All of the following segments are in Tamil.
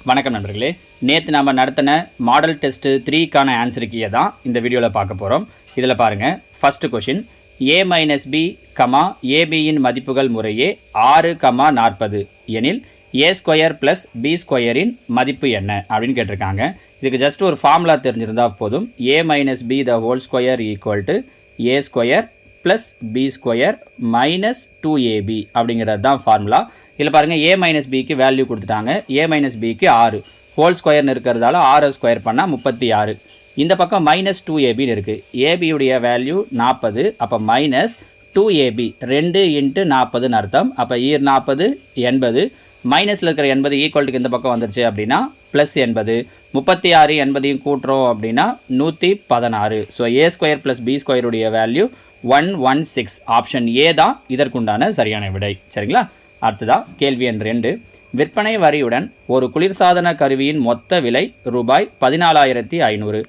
வணக்கம் நண்பர்களே, நேற்று நம்ம நடத்தின மாடல் டெஸ்ட் 3க்கான ஆன்சர் கீயை தான் இந்த வீடியோவில் பார்க்க போகிறோம். இதில் பாருங்கள், ஃபஸ்ட்டு கொஷின் a-b, ஏபியின் மதிப்புகள் முறையே 6, 40 எனில் a² + b² மதிப்பு என்ன அப்படின்னு கேட்டிருக்காங்க. இதுக்கு ஜஸ்ட் ஒரு ஃபார்முலா தெரிஞ்சிருந்தால் போதும். a-b the whole square equal to a² + b² - 2ab அப்படிங்கிறது தான் ஃபார்முலா. இதில் பாருங்கள், a-bக்கு வேல்யூ கொடுத்துட்டாங்க. a-bக்கு 6 ஹோல் ஸ்கொயர்னு இருக்கிறதால 6 ஸ்கொயர் பண்ணால் 36. இந்த பக்கம் -2abன்னு இருக்குது. ஏபியுடைய வேல்யூ 40, அப்போ -2ab 2 × 40ன்னு அர்த்தம். அப்போ 40 80, மைனஸில் இருக்கிற 80 ஈக்குவல்ட்டுக்கு இந்த பக்கம் வந்துருச்சு அப்படின்னா +80, 36 80 கூட்டுறோம் அப்படின்னா 116. So a² + b² value 116. Option A தான் இதற்குண்டான சரியான விடை. சரிங்களா? அடுத்ததா கேள்வி எண் 2. விற்பனை வரியுடன் ஒரு குளிர்சாதன கருவியின் மொத்த விலை ரூபாய் 14,500.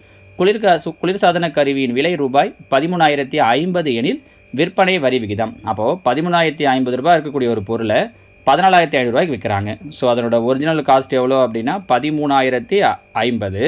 குளிர்சாதன கருவியின் விலை ரூபாய் 13,050 எனில் விற்பனை வரி விகிதம். அப்போது 13,050 ரூபாய் இருக்கக்கூடிய ஒரு பொருளை 14,500 ரூபாய்க்கு விற்கிறாங்க. ஸோ அதனோட ஒரிஜினல் காஸ்ட் எவ்வளோ அப்படின்னா 13,050,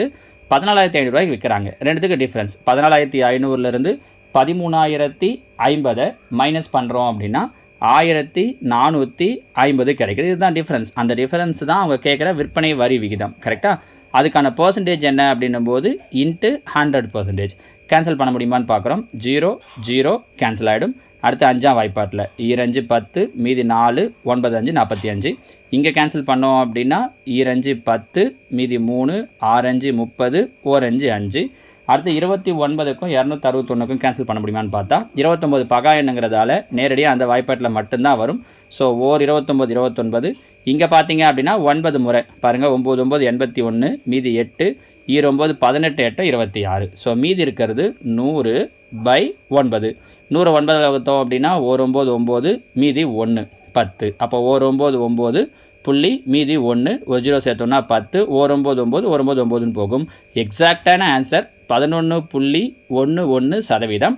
14,500 ரூபாய்க்கு விற்கிறாங்க. ரெண்டுத்துக்கு டிஃப்ரென்ஸ் 14,500லேருந்து 13,050 மைனஸ் பண்ணுறோம் அப்படின்னா 1,450 கிடைக்குது. இதுதான் டிஃப்ரென்ஸ். அந்த டிஃப்ரென்ஸ் தான் அவங்க கேட்குற விற்பனை வரி விகிதம். கரெக்டாக? அதுக்கான பர்சன்டேஜ் என்ன அப்படின்னும் போது × 100%. கேன்சல் பண்ண முடியுமான்னு பார்க்குறோம். 0 0 கேன்சல் ஆகிடும். அடுத்து 5ஆம் வாய்ப்பாட்டில் 2 10, மீதி 4 9 5 45. இங்கே கேன்சல் பண்ணோம் அப்படின்னா 2 10, மீதி 3 6 5 30, 1 5 5. அடுத்து 29க்கும் 261க்கும் கேன்சல் பண்ண முடியுமான்னு பார்த்தா 29 பகா எண்ணுங்கிறதால நேரடியாக அந்த வாய்ப்பாட்டில் மட்டும்தான் வரும். ஸோ 29 29. இங்கே பார்த்தீங்க அப்படின்னா 9 முறை பாருங்கள், 9 9 81, மீதி 8, 9 18 8 26. ஸோ மீதி இருக்கிறது 100/9. 100 9 வகுத்தோம் அப்படின்னா 199, மீதி 1 10. அப்போ 199 புள்ளி மீதி 1, ஒரு 0 சேர்த்தோம்னா 10, 199 199ன்னு போகும். எக்ஸாக்டான ஆன்சர் 11.11%.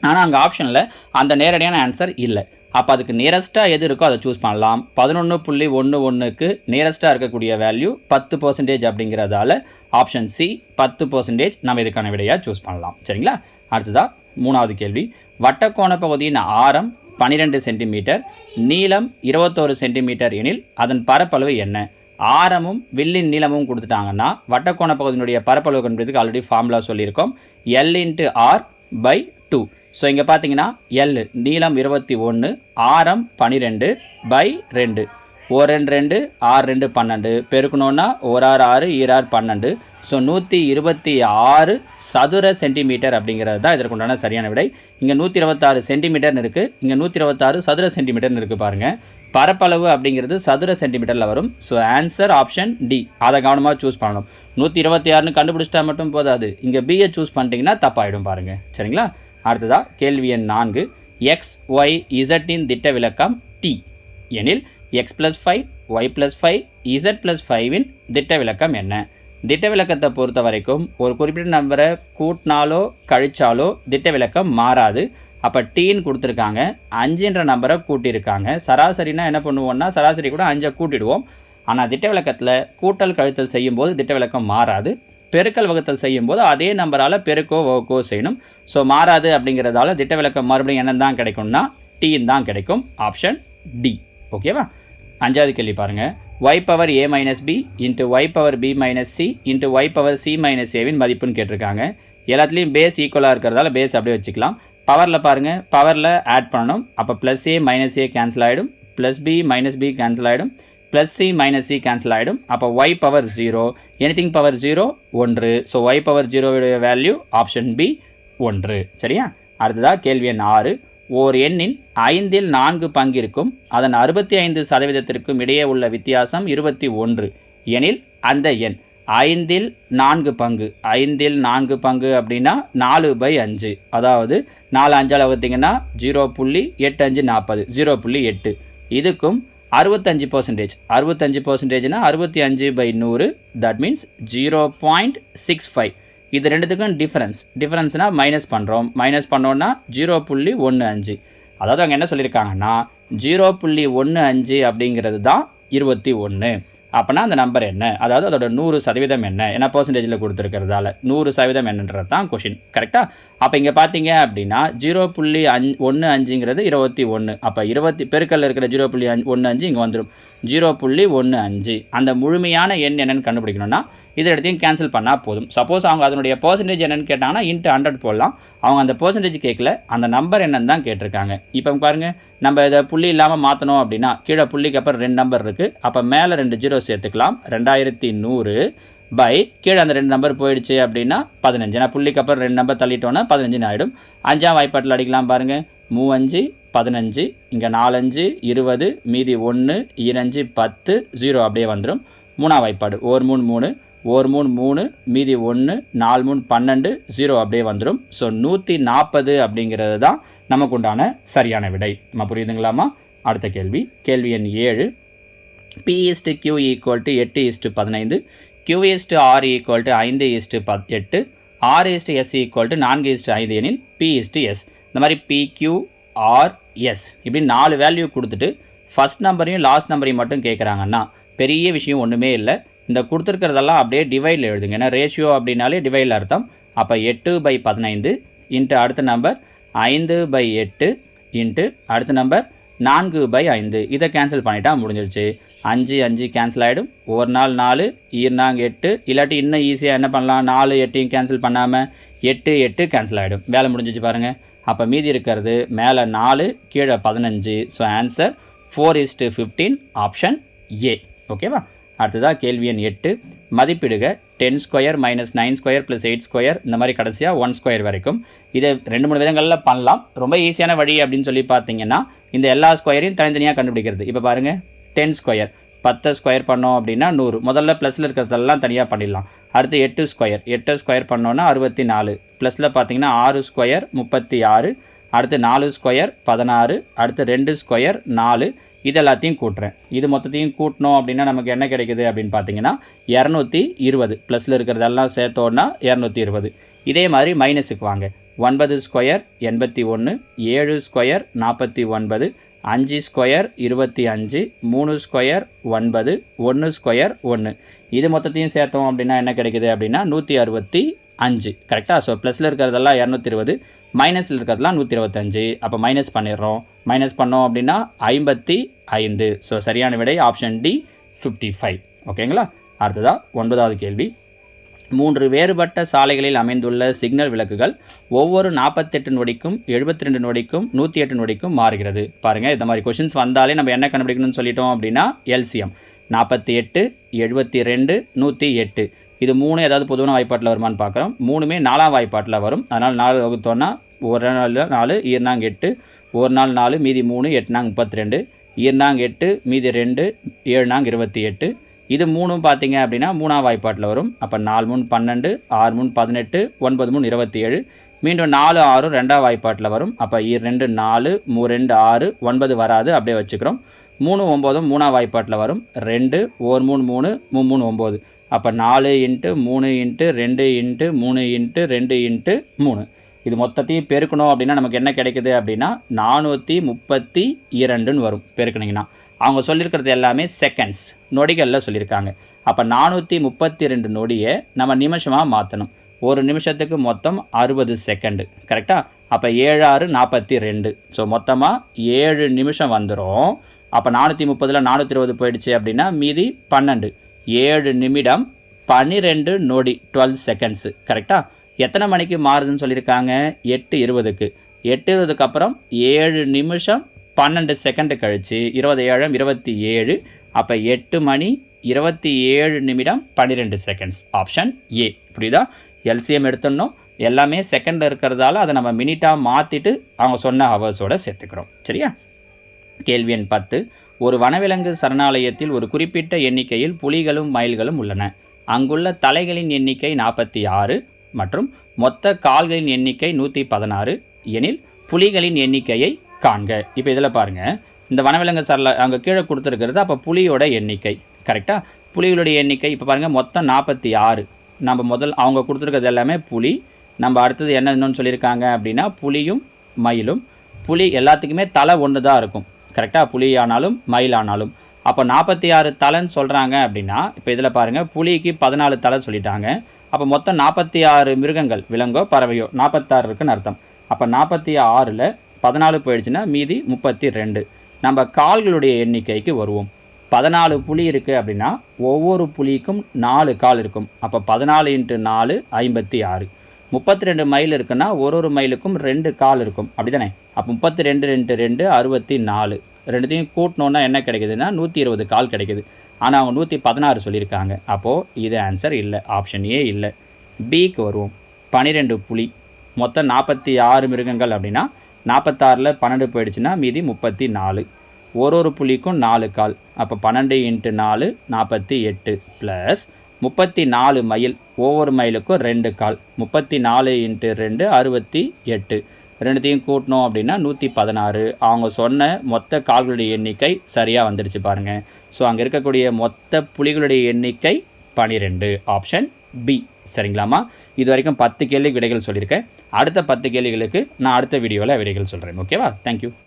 ஆனால் அங்கே ஆப்ஷனில் அந்த நேரடியான ஆன்சர் இல்லை. அப்போ அதுக்கு நியரஸ்ட்டாக எது இருக்கோ அதை சூஸ் பண்ணலாம். 11.11க்கு நியரஸ்ட்டாக இருக்கக்கூடிய வேல்யூ 10% அப்படிங்கிறதால ஆப்ஷன் சி 10% நம்ம இதுக்கான விடையாக சூஸ் பண்ணலாம். சரிங்களா? அடுத்ததாக 3வது கேள்வி. வட்டக்கோண பகுதியின் ஆரம் 12 சென்டிமீட்டர், நீளம் 21 சென்டிமீட்டர் எனில் அதன் பரப்பளவு என்ன? ஆரமும் வில்லின் நீளமும் கொடுத்துட்டாங்கன்னா வட்டக்கோண பகுதியினுடைய பரப்பளவு கண்டுபிடிக்கிறதுக்கு ஆல்ரெடி ஃபார்முலா சொல்லியிருக்கோம். L × R/2. ஸோ இங்கே பார்த்தீங்கன்னா L நீளம் 21, ஆரம் 12/2. 1 2 6 2 12 பெருக்கணுன்னா 1 6 6 2 12. ஸோ 126 சதுர சென்டிமீட்டர் அப்படிங்கிறது தான் இதற்குண்டான சரியான விடை. இங்கே 126 சென்டிமீட்டர்னு இருக்குது, இங்கே 126 சதுர சென்டிமீட்டர்னு இருக்குது. பாருங்கள், பரப்பளவு அப்படிங்கிறது சதுர சென்டிமீட்டரில் வரும். So answer option D. அதை கவனமாக சூஸ் பண்ணணும். 126ன்னு கண்டுபிடிச்சிட்டா மட்டும் போதாது, இங்கே பியை சூஸ் பண்ணிட்டீங்கன்னா தப்பாயிடும் பாருங்கள். சரிங்களா? அடுத்ததாக கேள்வி எண் 4. x y z இன் திட்ட விலக்கம் t எனில் x + 5 y + 5 z + 5 திட்ட விலக்கம் என்ன? திட்ட விலக்கத்தை பொறுத்த வரைக்கும் ஒரு குறிப்பிட்ட நம்பரை கூட்டினாலோ கழிச்சாலோ திட்ட விலக்கம் மாறாது. அப்போ டீன்னு கொடுத்துருக்காங்க, 5ன்ற நம்பரை கூட்டியிருக்காங்க. சராசரினா என்ன பண்ணுவோம்னா சராசரி கூட 5 கூட்டிடுவோம். ஆனால் திட்ட விலக்கத்தில் கூட்டல் கழித்தல் செய்யும்போது திட்ட விலக்கம் மாறாது. பெருக்கல் வகுத்தல் செய்யும்போது அதே நம்பரால் பெருக்கோ வகுக்கோ செய்யணும். ஸோ மாறாது அப்படிங்கிறதால திட்ட விலக்கம் மறுபடியும் என்ன தான் கிடைக்கும்னா டீன் தான் கிடைக்கும். Option D. ஓகேவா? 5வது கேள்வி பாருங்கள். y⁴ a - b × y⁴ b - c × y⁴ c - a மதிப்புன்னு கேட்டிருக்காங்க. எல்லாத்துலேயும் பேஸ் ஈக்குவலாக இருக்கிறதால பேஸ் அப்படியே வச்சுக்கலாம். பவரில் பாருங்கள், பவரில் ஆட் பண்ணணும். அப்போ +a - a கேன்சல் ஆகிடும், +b - b கேன்சல் ஆகிடும், +c - c கேன்சல் ஆகிடும். அப்போ y⁴0, anything power 0 1. So y⁴0 value option B 1. சரியா? அடுத்ததாக கேள்வி எண் 6. ஓர் எண்ணின் 5ல் 4 பங்கிற்கும் அதன் 65% இடையே உள்ள வித்தியாசம் 21 எனில் அந்த எண் 5ல் 4 பங்கு. 5ல் 4 பங்கு அப்படின்னா 4/5. அதாவது 4 5ஆல் வகுத்தீங்கன்னா 0.85 40, 0.8. இதுக்கும் 65%. 65%னா 65/100, தட் மீன்ஸ் 0.65. இது ரெண்டுத்துக்கும் டிஃப்ரென்ஸ்னால் மைனஸ் பண்ணுறோம். மைனஸ் பண்ணோன்னா 0.15. அதாவது அவங்க என்ன சொல்லியிருக்காங்கன்னா 0.15 அப்படிங்கிறது தான் 21. அப்போனா அந்த நம்பர் என்ன, அதாவது அதோட 100% என்ன, ஏன்னா பெர்சன்டேஜில் கொடுத்துருக்கிறதால 100% என்னன்றது தான் கொஷின். கரெக்டாக? அப்போ இங்கே பார்த்தீங்க அப்படின்னா 0.15ங்கிறது 21. அப்போ 20 பெருக்கல்ல இருக்கிற 0.15 இங்கே வந்துடும். 0.15 அந்த முழுமையான எண் என்னென்னு கண்டுபிடிக்கணும்னா இதை எடுத்தையும் கேன்சல் பண்ணால் போதும். சப்போஸ் அவங்க அதனுடைய பெர்சன்டேஜ் என்னென்னு கேட்டாங்கன்னா இன்ட்டு 100 போடலாம். அவங்க அந்த பெர்சன்டேஜ் கேட்கல, அந்த நம்பர் என்னன்னு தான் கேட்டிருக்காங்க. இப்போ பாருங்கள், நம்ம இதை புள்ளி இல்லாமல் மாற்றணும் அப்படின்னா கீழே புள்ளிக்கு அப்புறம் 2 நம்பர் இருக்குது. அப்போ மேலே 2 ஜீரோ சேர்த்துக்கலாம். 2100 பை கீழே அந்த 2 நம்பர் போயிடுச்சு அப்படின்னா 15. நான் புள்ளிக்கு அப்புறம் 2 நம்பர் தள்ளிட்டோன்னா 15 ஆகிடும். 5ஆம் வாய்ப்பாட்டில் அடிக்கலாம் பாருங்கள். 3×5 15, இங்கே 4×5 20, மீதி 1 2×5 10, 0 அப்படியே வந்துடும். 3ஆம் வாய்ப்பாடு 1×3 3, 1×3 3, மீதி 1 4×3 12, 0 அப்படியே வந்துடும். ஸோ 140 அப்படிங்கிறது தான் நமக்கு உண்டான சரியான விடை. நம்ம புரியுதுங்களாமா? அடுத்த கேள்வி, கேள்வி எண் 7. P/Q = 8:15, Q/R = 5:8, R/S = 4:5 எனில் P/S. இந்த மாதிரி PQRS இப்படி 4 வேல்யூ கொடுத்துட்டு ஃபஸ்ட் நம்பரையும் லாஸ்ட் நம்பரையும் மட்டும் கேட்குறாங்கன்னா பெரிய விஷயம் ஒன்றுமே இல்லை. இந்த கொடுத்துருக்கிறதெல்லாம் அப்படியே டிவைடில் எழுதுங்க. ஏன்னா ரேஷியோ அப்படின்னாலே டிவைடில் அர்த்தம். அப்போ 8/15 இன்ட்டு அடுத்த நம்பர் 5/8 இன்ட்டு அடுத்த நம்பர் 4/5. இதை கேன்சல் பண்ணிட்டா முடிஞ்சிருச்சு. 5 5 கேன்சல் ஆகிடும். ஒரு நாள் 4 ஈர்னாங்க 8. இல்லாட்டி இன்னும் ஈஸியாக என்ன பண்ணலாம், 4 8 கேன்சல் பண்ணாமல் 8 8 கேன்சல் ஆகிடும். வேலை முடிஞ்சிச்சு பாருங்கள். அப்போ மீதி இருக்கிறது மேலே 4 கீழே 15. So answer 4:15 option A. ஓகேவா? அடுத்ததாக கேள்வி எண் 8. மதிப்பிடுக 10² - 9² + 8², இந்த மாதிரி கடைசியாக 1² வரைக்கும். இதை 2-3 விதங்களில் பண்ணலாம். ரொம்ப ஈஸியான வழி அப்படின்னு சொல்லி பார்த்தீங்கன்னா இந்த எல்லா ஸ்கொயரையும் தனித்தனியாக கண்டுபிடிக்கிறது. இப்போ பாருங்கள், 10² 10 ஸ்கொயர் பண்ணோம் அப்படின்னா 100. முதல்ல ப்ளஸில் இருக்கிறதெல்லாம் தனியாக பண்ணிடலாம். அடுத்து 8² 8 ஸ்கொயர் பண்ணோன்னா 64. ப்ளஸில் பார்த்தீங்கன்னா 6² 36. அடுத்து 4² 16. அடுத்து 2² 4. இது எல்லாத்தையும் கூட்டுறேன். இது மொத்தத்தையும் கூட்டணும் அப்படின்னா நமக்கு என்ன கிடைக்குது அப்படின்னு பார்த்தீங்கன்னா 220. ப்ளஸில் இருக்கிறதெல்லாம் சேர்த்தோன்னா 220. இதே மாதிரி மைனஸுக்கு வாங்க. 9² 81, 7² 49, 5² 25, 3² 9, 1² 1. இது மொத்தத்தையும் சேர்த்தோம் அப்படின்னா என்ன கிடைக்குது அப்படின்னா 165. கரெக்டாக? ஸோ ப்ளஸில் இருக்கிறதெல்லாம் 220, மைனஸில் இருக்கிறதெல்லாம் 125. அப்போ மைனஸ் பண்ணிடுறோம். மைனஸ் பண்ணோம் அப்படின்னா 55. ஸோ சரியான விடை ஆப்ஷன் டி 55. ஓகேங்களா? அடுத்ததாக 9வது கேள்வி. 3 வேறுபட்ட சாலைகளில் அமைந்துள்ள சிக்னல் விளக்குகள் ஒவ்வொரு 48 நொடிக்கும் 72 நொடிக்கும் 108 நொடிக்கும் மாறுகிறது. பாருங்கள், இந்த மாதிரி கொஷின்ஸ் வந்தாலே நம்ம என்ன கண்டுபிடிக்கணும்னு சொல்லிட்டோம் அப்படின்னா LCM 48 72 108. இது 3 ஏதாவது பொதுவான வாய்ப்பாட்டில் வருமானு பார்க்குறோம். 3மே 4ஆம் வாய்ப்பாட்டில் வரும். அதனால் 4 வகுத்தோன்னா ஒரு நாள் 4 ஈர்னாங்க 8, ஒரு நாள் 4 மீதி 3 8 32, ஈர்னாங்க 8 மீதி 2 7 28. இது 3ம் பார்த்தீங்க அப்படின்னா 3ஆம் வாய்ப்பாட்டில் வரும். அப்போ 4 3 12, 6 3 18, 9 3 27. மீண்டும் 4 6 2ஆம் வாய்ப்பாட்டில் வரும். அப்போ 2 4 3 2 6 9 வராது, அப்படியே வச்சுக்கிறோம். 3 9 3ஆம் வாய்ப்பாட்டில் வரும். 2 1 3 3 3 9. அப்போ 4 × 3 × 2 × 3 × 2 × 3. இது மொத்தத்தையும் பெருக்கணும் அப்படின்னா நமக்கு என்ன கிடைக்குது அப்படின்னா 432ன்னு வரும். பெருக்கினீங்கன்னா அவங்க சொல்லியிருக்கிறது எல்லாமே செகண்ட்ஸ், நொடிகளில் சொல்லியிருக்காங்க. அப்போ 432 நொடியை நம்ம நிமிஷமாக மாற்றணும். ஒரு நிமிஷத்துக்கு மொத்தம் 60 செகண்டு. கரெக்டாக? அப்போ 7 6 42. ஸோ மொத்தமாக 7 நிமிஷம் வந்துடும். அப்போ 430ல் 420 போயிடுச்சு அப்படின்னா மீதி 12. 7 நிமிடம் 12 நொடி 12 செகண்ட்ஸு. கரெக்டாக? எத்தனை மணிக்கு மாறுதுன்னு சொல்லியிருக்காங்க? 8:20க்கு. 8:20க்கு அப்புறம் 7 நிமிஷம் 12 செகண்டு கழிச்சு 27 27. அப்போ 8 மணி 27 நிமிடம் 12 செகண்ட்ஸ். Option A. புரியுதா? LCM எடுத்துடணும். எல்லாமே செகண்டில் இருக்கிறதால அதை நம்ம மினிட்டாக மாற்றிட்டு அவங்க சொன்ன ஹவர்ஸோடு சேர்த்துக்கிறோம். சரியா? கேள்வி எண் 10. ஒரு வனவிலங்கு சரணாலயத்தில் ஒரு குறிப்பிட்ட எண்ணிக்கையில் புலிகளும் மயில்களும் உள்ளன. அங்குள்ள தலைகளின் எண்ணிக்கை 46 மற்றும் மொத்த கால்களின் எண்ணிக்கை 116 எனில் புலிகளின் எண்ணிக்கையை காண்க. இப்போ இதில் பாருங்கள், இந்த வனவிலங்கு அங்கே கீழே கொடுத்துருக்கிறது. அப்போ புலியோட எண்ணிக்கை. கரெக்டாக? புலிகளுடைய எண்ணிக்கை இப்போ பாருங்கள், மொத்தம் 46. நம்ம அவங்க கொடுத்துருக்கிறது எல்லாமே புலி. நம்ம அடுத்தது என்னன்னு சொல்லியிருக்காங்க அப்படின்னா புலியும் மயிலும். புலி எல்லாத்துக்குமே தலை ஒன்று தான் இருக்கும். கரெக்டாக? புலி ஆனாலும் மயில் ஆனாலும். அப்போ 46 தலைன்னு சொல்கிறாங்க அப்படின்னா, இப்போ இதில் பாருங்கள், புலிக்கு 14 தலை சொல்லிட்டாங்க. அப்போ மொத்தம் 46 மிருகங்கள், விலங்கோ பறவையோ 46 இருக்குன்னு அர்த்தம். அப்போ 46ல் 14 போயிடுச்சுன்னா மீதி 32. நம்ம கால்களுடைய எண்ணிக்கைக்கு வருவோம். 14 புலி இருக்குது அப்படின்னா ஒவ்வொரு புலிக்கும் 4 கால் இருக்கும். அப்போ 14 × 4 56. 32 மைல் இருக்குன்னா ஒரு மைலுக்கும் 2 கால் இருக்கும், அப்படி தானே? அப்போ 32 × 2 64. ரெண்டுத்தையும் கூட்டினோன்னா என்ன கிடைக்குதுன்னா 120 கால் கிடைக்குது. ஆனால் அவங்க 116 சொல்லியிருக்காங்க. அப்போது இது ஆன்சர் இல்லை, ஆப்ஷன் ஏ இல்லை. பிக்கு வருவோம். 12 புலி, மொத்தம் 46 மிருகங்கள் அப்படின்னா 46ல் 12 போயிடுச்சுன்னா மீதி 34. ஒரு புலிக்கும் 4 கால். அப்போ 12 × 4 48 ப்ளஸ் 34 மைல், ஒவ்வொரு மைலுக்கும் 2 கால். 34 × 2 68. ரெண்டுத்தையும் கூட்டினோம் அப்படின்னா 116. அவங்க சொன்ன மொத்த கால்களுடைய எண்ணிக்கை சரியாக வந்துடுச்சு பாருங்கள். ஸோ அங்கே இருக்கக்கூடிய மொத்த புலிகளுடைய எண்ணிக்கை 12. Option B. சரிங்களாம்மா? இது வரைக்கும் 10 கேள்வி விடைகள் சொல்லியிருக்கேன். அடுத்த 10 கேள்விகளுக்கு நான் அடுத்த வீடியோவில் விடைகள் சொல்கிறேன். ஓகேவா? தேங்க்யூ.